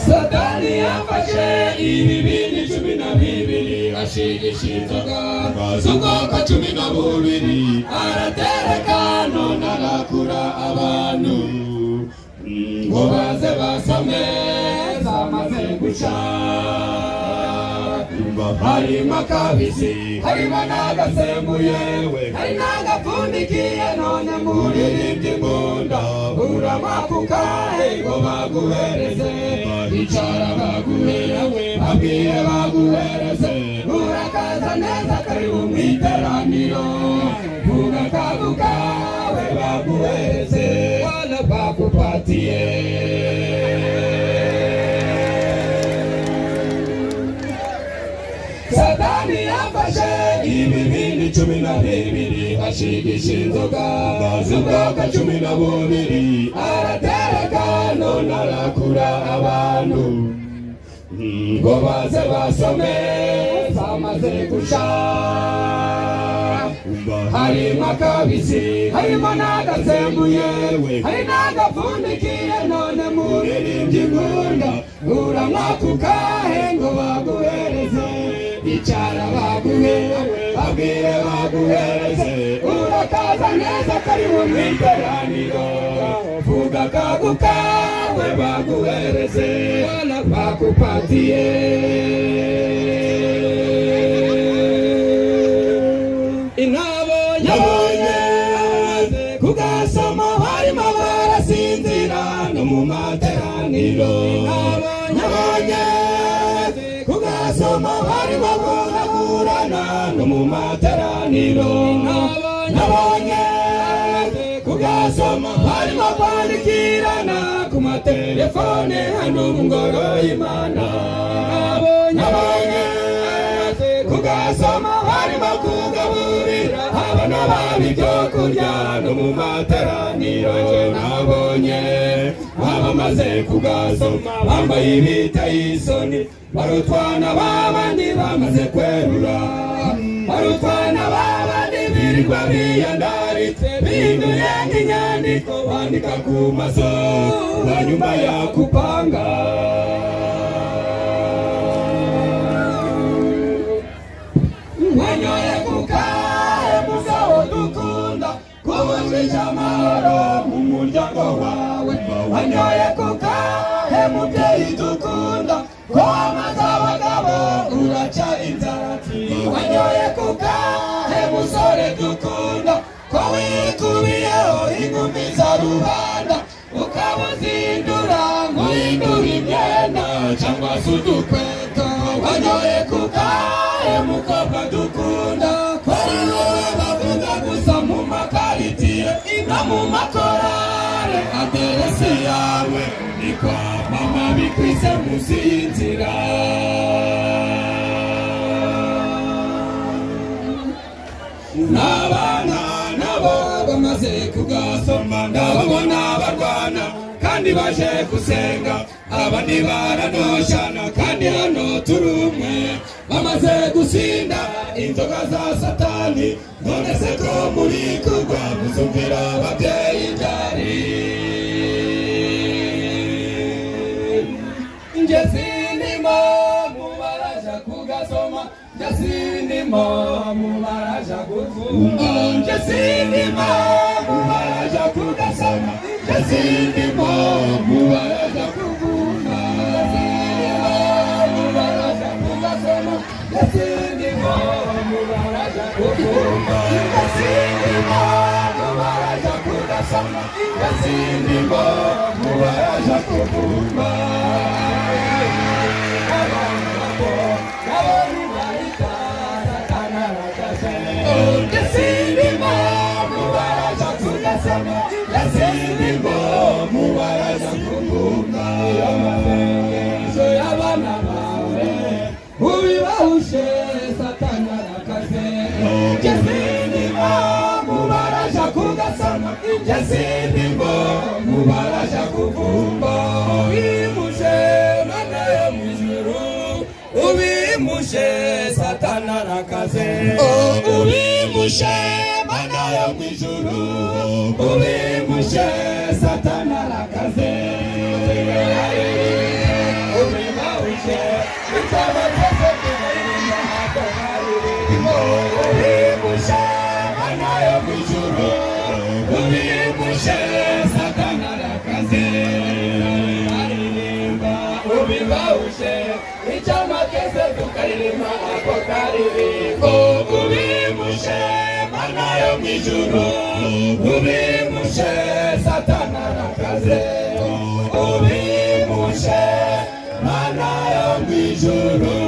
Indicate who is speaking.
Speaker 1: Satani yafashe ibibindi 12 ashigisha inzoga z'ubwoko 12 aratereka none arakura abantu ngo baze basome zamaze guca harimo akabisi harimo n'agasembuye hari n'agapfundikiye none muririmbye imbunda uramwakuka ngo baguhereze icara baguherewe babwire baguhereze urakaza neza karibu mu iteraniro vuga kaguka we baguhereze wala bakupatiye Satani yafashe ibibindi 12 ashigisha inzoga z'ubwoko 12 aratereka none arakura abantu ngo baze basome zamaze guca harimo akabisi harimo n'agasembuye hari n'agapfundikiye none muririmbye imbunda uramwakuka ngo baguhereze icara baguherewe babwire baguhereze urakaza neza karibu mu iteraniro vuga kaguka we baguhereze wala bakupatiye Nabonye kugasoma harimo barasinzira no mu materaniro Nabonye kugasoma harimo baragurana no mu materaniro Nabonye kugasoma harimo kwandikirana ku matelefone hano mu ngoro y'Imana Nabonye kugasoma harimo kugaburira abana bab'ibyo kurya no mu materaniro Nabonye abamaze kugasoma bambaye ibiteye isoni barutwana babandi bamaze kwerura barutwana babandi birirwa biyandaritse bihinduye nk'inyandiko bandika ku maso hanyuma yakupanga wanyoye kukahe musawo dukunda kubujije amahoro mu muryango wawe wanyoye kukahe mubyeyi dukunda ko amaze abagabo uraca inzaratsi wanyoye kukahe musore dukunda ko wikubiyeho ingumi za rubanda ukabuzindura nguhindura imyenda cyangwa se udukweto wanyoye kukahe mukobwa dukunda ko ari wowe bavuga gusa mu makaritiye no mu makorale aderesi yawe ni kwa mama bikwise munsi y'inzira n'abana nabo bamaze kugasoma ndababona barwana kandi baje gusenga abandi baranoshana kandi hano turi umwe bamaze gusinda inzoga za Satani none se ko muri kugwa muzumvira ababyeyi byari nje sindimo mubaraja kugasoma nje sindimo mubaraja kuvuga nje sindimo mubaraja kugasoma nje sindimo mubaraja kuvuga mubaraja kugasoma nje sindimo mubaraja kuvuga nje sindimo mubaraja kugasoma nje sindimo mubaraja kuvuga mubaraza kuvuga amasengesho y'abana bawe ubibahushe Satani arakaze ndimo mubaraza kugasoma ndimo mubaraza kuvuga ubimushe Mana yo mu ijuru ubimushe Satani arakaze ubimushe Mana yo mu ijuru ubimushe Satani arakaze ubimushe satani arakaze aririmba ubibawushe icyama kese tukaririmba ako karirimbo ubimushe mana yo mw'ijuru ubimushe satani arakaze ubimushe mana yo mw'ijuru